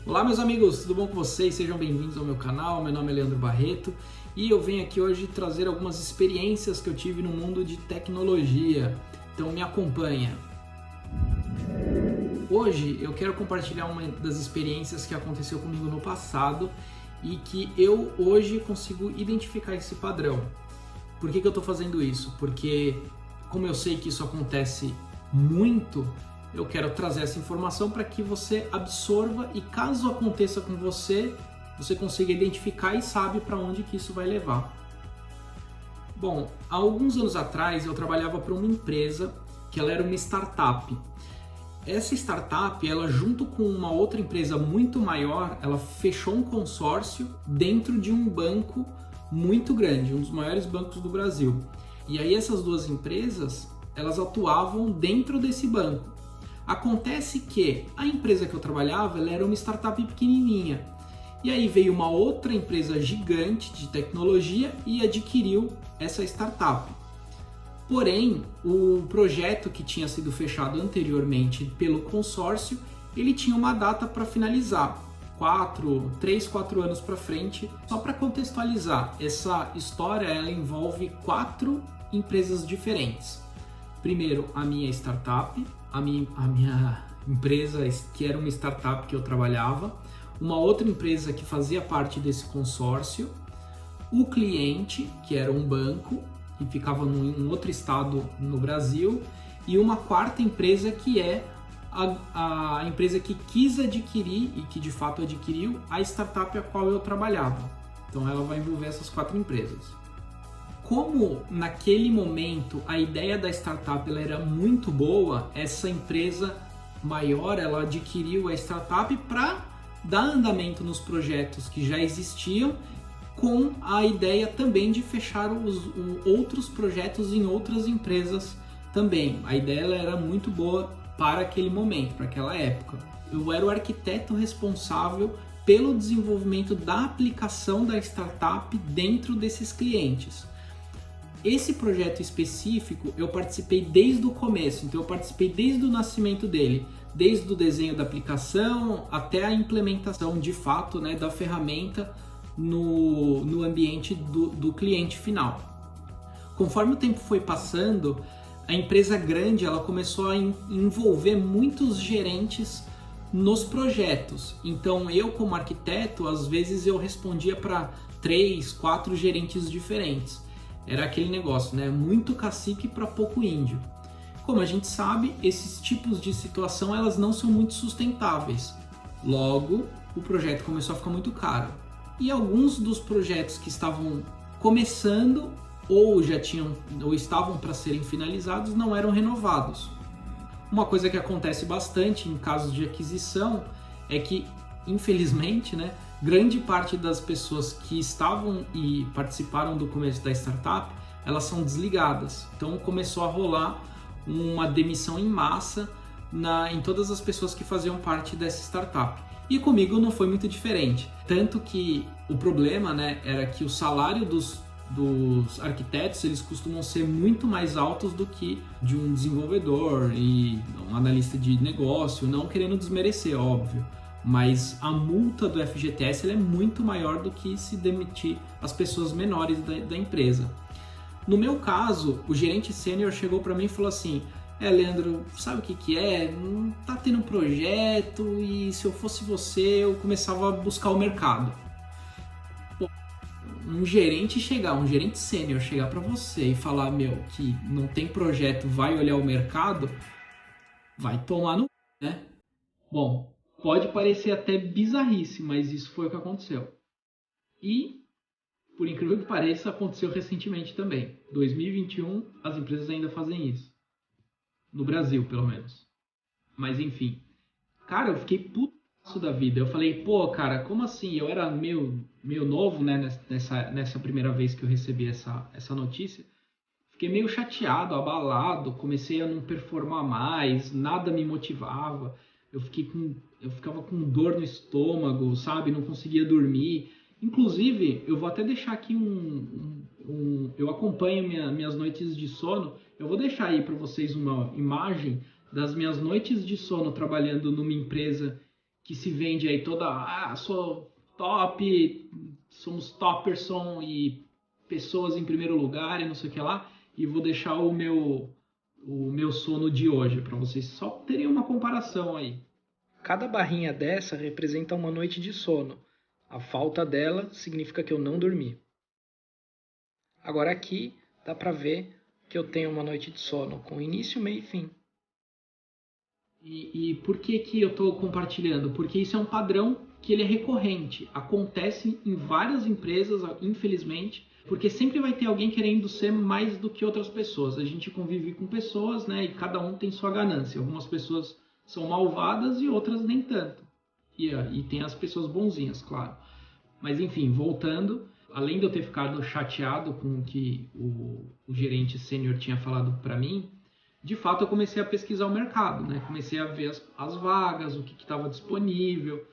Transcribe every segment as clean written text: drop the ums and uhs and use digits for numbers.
Olá meus amigos, tudo bom com vocês? Sejam bem-vindos ao meu canal, meu nome é Leandro Barreto e eu venho aqui hoje trazer algumas experiências que eu tive no mundo de tecnologia, então me acompanha. Hoje eu quero compartilhar uma das experiências que aconteceu comigo no passado e que eu hoje consigo identificar esse padrão. Por que eu estou fazendo isso? Porque como eu sei que isso acontece muito, eu quero trazer essa informação para que você absorva e caso aconteça com você, você consiga identificar e sabe para onde que isso vai levar. Bom, há alguns anos atrás eu trabalhava para uma empresa que ela era uma startup. Essa startup, ela junto com uma outra empresa muito maior, ela fechou um consórcio dentro de um banco muito grande, um dos maiores bancos do Brasil. E aí essas duas empresas, elas atuavam dentro desse banco. Acontece que a empresa que eu trabalhava, ela era uma startup pequenininha. E aí veio uma outra empresa gigante de tecnologia e adquiriu essa startup. Porém, o projeto que tinha sido fechado anteriormente pelo consórcio, ele tinha uma data para finalizar. 4 anos para frente. Só para contextualizar, essa história ela envolve 4 empresas diferentes. Primeiro, a minha startup, a minha empresa que era uma startup que eu trabalhava, uma outra empresa que fazia parte desse consórcio, o cliente, que era um banco, que ficava em um outro estado no Brasil, e uma quarta empresa que é a empresa que quis adquirir e que de fato adquiriu a startup a qual eu trabalhava. Então ela vai envolver essas 4 empresas. Como naquele momento a ideia da startup ela era muito boa, essa empresa maior ela adquiriu a startup para dar andamento nos projetos que já existiam, com a ideia também de fechar os outros projetos em outras empresas também. A ideia ela era muito boa para aquele momento, para aquela época. Eu era o arquiteto responsável pelo desenvolvimento da aplicação da startup dentro desses clientes. Esse projeto específico eu participei desde o começo, então eu participei desde o nascimento dele, desde o desenho da aplicação até a implementação de fato, né, da ferramenta no ambiente do cliente final. Conforme o tempo foi passando, a empresa grande ela começou a envolver muitos gerentes nos projetos. Então eu como arquiteto, às vezes eu respondia para 3, 4 gerentes diferentes. Era aquele negócio, né? Muito cacique para pouco índio. Como a gente sabe, esses tipos de situação elas não são muito sustentáveis. Logo, o projeto começou a ficar muito caro. E alguns dos projetos que estavam começando ou estavam para serem finalizados não eram renovados. Uma coisa que acontece bastante em casos de aquisição é que, infelizmente, né, grande parte das pessoas que estavam e participaram do começo da startup, elas são desligadas. Então começou a rolar uma demissão em massa em todas as pessoas que faziam parte dessa startup. E comigo não foi muito diferente. Tanto que o problema, né, era que o salário dos arquitetos eles costumam ser muito mais altos do que de um desenvolvedor e um analista de negócio, não querendo desmerecer, óbvio. Mas a multa do FGTS ela é muito maior do que se demitir as pessoas menores da empresa. No meu caso, o gerente sênior chegou para mim e falou assim: Leandro, sabe o que é? Não tá tendo um projeto e se eu fosse você eu começava a buscar o mercado. Pô, um gerente sênior chegar para você e falar, que não tem projeto, vai olhar o mercado, vai tomar no, né? Bom, pode parecer até bizarrice, mas isso foi o que aconteceu. E, por incrível que pareça, aconteceu recentemente também. 2021, as empresas ainda fazem isso. No Brasil, pelo menos. Mas, enfim. Cara, eu fiquei putaço da vida. Eu falei, pô, cara, como assim? Eu era meio novo, né, nessa primeira vez que eu recebi essa notícia. Fiquei meio chateado, abalado, comecei a não performar mais, nada me motivava. Eu ficava com dor no estômago, sabe? Não conseguia dormir. Inclusive, eu vou até deixar aqui eu acompanho minhas noites de sono. Eu vou deixar aí para vocês uma imagem das minhas noites de sono trabalhando numa empresa que se vende aí toda, sou top, somos topperson e pessoas em primeiro lugar e não sei o que lá, e vou deixar o meu sono de hoje para vocês só terem uma comparação aí. Cada barrinha dessa representa uma noite de sono. A falta dela significa que eu não dormi. Agora aqui dá para ver que eu tenho uma noite de sono com início, meio e fim. E por que eu estou compartilhando? Porque isso é um padrão que ele é recorrente. Acontece em várias empresas, infelizmente, porque sempre vai ter alguém querendo ser mais do que outras pessoas. A gente convive com pessoas, né? E cada um tem sua ganância. Algumas pessoas são malvadas e outras nem tanto. E tem as pessoas bonzinhas, claro. Mas enfim, voltando, além de eu ter ficado chateado com o que o gerente sênior tinha falado para mim, de fato eu comecei a pesquisar o mercado, né? Comecei a ver as vagas, o que estava disponível,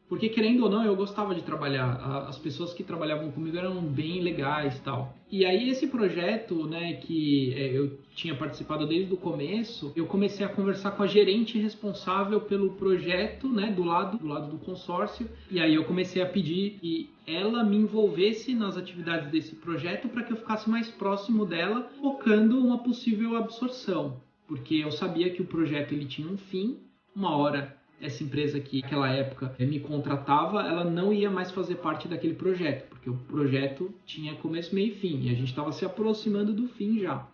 porque querendo ou não eu gostava de trabalhar, as pessoas que trabalhavam comigo eram bem legais e tal. E aí esse projeto, né, que eu tinha participado desde o começo, eu comecei a conversar com a gerente responsável pelo projeto, né, do lado do consórcio, e aí eu comecei a pedir que ela me envolvesse nas atividades desse projeto para que eu ficasse mais próximo dela, focando uma possível absorção, porque eu sabia que o projeto ele tinha um fim, uma hora essa empresa que naquela época me contratava, ela não ia mais fazer parte daquele projeto, porque o projeto tinha começo, meio e fim, e a gente estava se aproximando do fim já.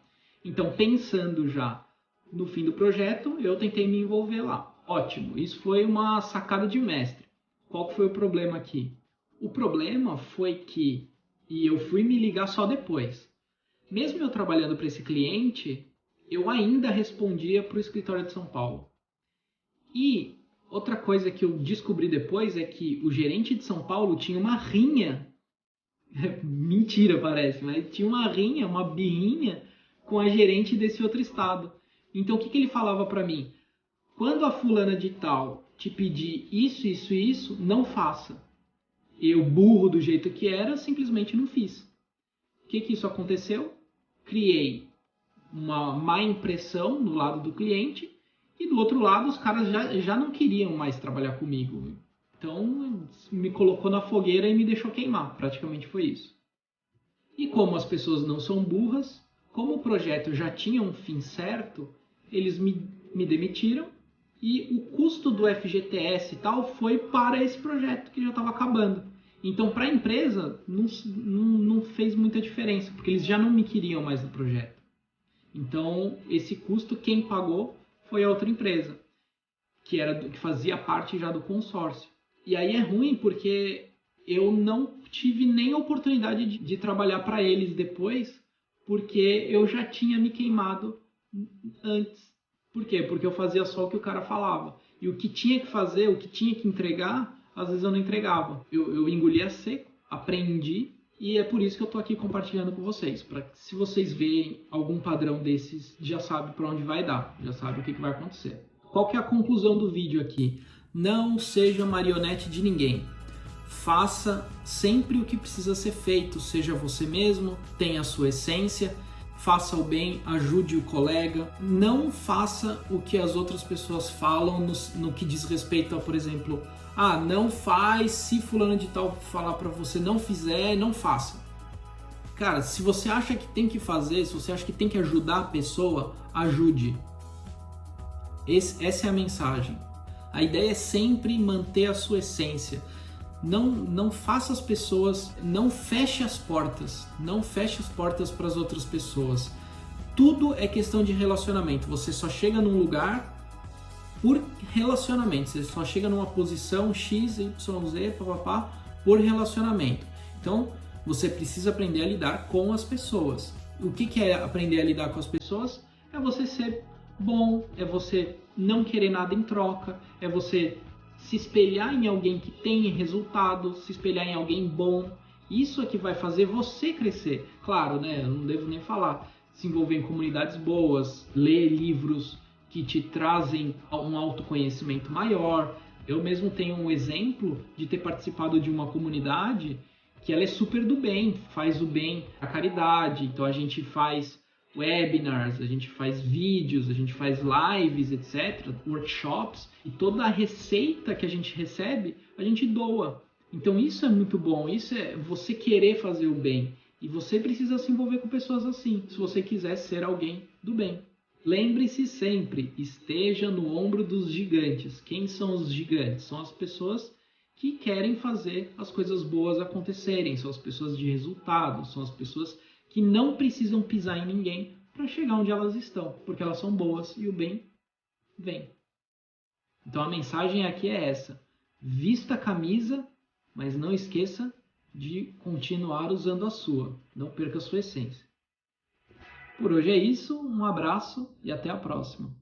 Então, pensando já no fim do projeto, eu tentei me envolver lá. Ótimo, isso foi uma sacada de mestre. Qual foi o problema aqui? O problema foi que, e eu fui me ligar só depois, mesmo eu trabalhando para esse cliente, eu ainda respondia para o escritório de São Paulo. E outra coisa que eu descobri depois é que o gerente de São Paulo tinha uma rinha, mentira parece, mas tinha uma rinha, uma birrinha com a gerente desse outro estado. Então o que ele falava para mim? Quando a fulana de tal te pedir isso, isso e isso, não faça. Eu, burro do jeito que era, simplesmente não fiz. O que isso aconteceu? Criei uma má impressão no lado do cliente e do outro lado os caras já não queriam mais trabalhar comigo. Então me colocou na fogueira e me deixou queimar. Praticamente foi isso. E como as pessoas não são burras, como o projeto já tinha um fim certo, eles me demitiram e o custo do FGTS e tal foi para esse projeto que já estava acabando. Então para a empresa não fez muita diferença, porque eles já não me queriam mais no projeto. Então esse custo quem pagou foi a outra empresa, que fazia parte já do consórcio. E aí é ruim porque eu não tive nem a oportunidade de trabalhar para eles depois, porque eu já tinha me queimado antes. Por quê? Porque eu fazia só o que o cara falava. E o que tinha que fazer, o que tinha que entregar, às vezes eu não entregava. Eu engolia seco, aprendi, e é por isso que eu estou aqui compartilhando com vocês. Para que se vocês verem algum padrão desses, já sabe para onde vai dar, já sabe o que vai acontecer. Qual que é a conclusão do vídeo aqui? Não seja marionete de ninguém. Faça sempre o que precisa ser feito, seja você mesmo, tenha a sua essência, faça o bem, ajude o colega. Não faça o que as outras pessoas falam no que diz respeito a, por exemplo, não faz, se fulano de tal falar pra você não fizer, não faça. Cara, se você acha que tem que fazer, se você acha que tem que ajudar a pessoa, ajude. Essa é a mensagem. A ideia é sempre manter a sua essência. Não faça as pessoas, não feche as portas. Não feche as portas para as outras pessoas. Tudo é questão de relacionamento. Você só chega num lugar por relacionamento. Você só chega numa posição X, Y, Z, papapá, por relacionamento. Então, você precisa aprender a lidar com as pessoas. O que é aprender a lidar com as pessoas? É você ser bom, é você não querer nada em troca, é você se espelhar em alguém que tem resultado, se espelhar em alguém bom. Isso é que vai fazer você crescer. Claro, né? Eu não devo nem falar. Se envolver em comunidades boas, ler livros que te trazem um autoconhecimento maior. Eu mesmo tenho um exemplo de ter participado de uma comunidade que ela é super do bem, faz o bem à caridade. Então a gente faz webinars, a gente faz vídeos, a gente faz lives, etc., workshops, e toda a receita que a gente recebe, a gente doa. Então isso é muito bom, isso é você querer fazer o bem. E você precisa se envolver com pessoas assim, se você quiser ser alguém do bem. Lembre-se sempre, esteja no ombro dos gigantes. Quem são os gigantes? São as pessoas que querem fazer as coisas boas acontecerem, são as pessoas de resultado, são as pessoas que não precisam pisar em ninguém para chegar onde elas estão, porque elas são boas e o bem vem. Então a mensagem aqui é essa: vista a camisa, mas não esqueça de continuar usando a sua, não perca a sua essência. Por hoje é isso, um abraço e até a próxima.